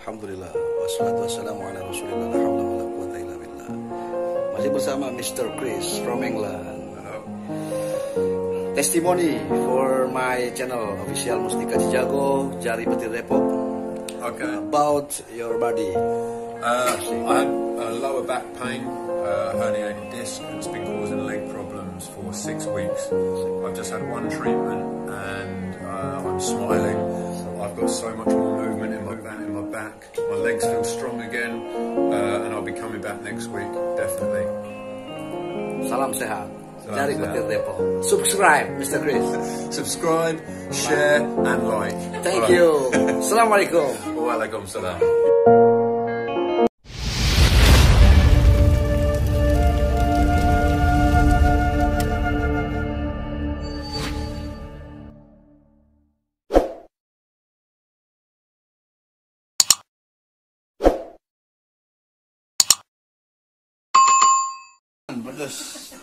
Alhamdulillah, wassalatu wassalamu ala rasulillah, la hawla wa la quwwata illa billah. Masih bersama Mr. Chris from England. Hello. Testimony for my channel official Mustika Cijago, Jari PETIR Depok. Okay. About your body. I had lower back pain, herniated disc, and it's been causing leg problems for 6 weeks. I've just had one treatment and I'm smiling. I've got so much more movement in my back. My legs feel strong again, and I'll be coming back next week, definitely. Salam Sehat. Salam Jari Sehat. PETIR Depok. Subscribe, Mr. Chris. Subscribe, share, and like. Thank you. Assalamualaikum. Waalaikumsalam. Pedas.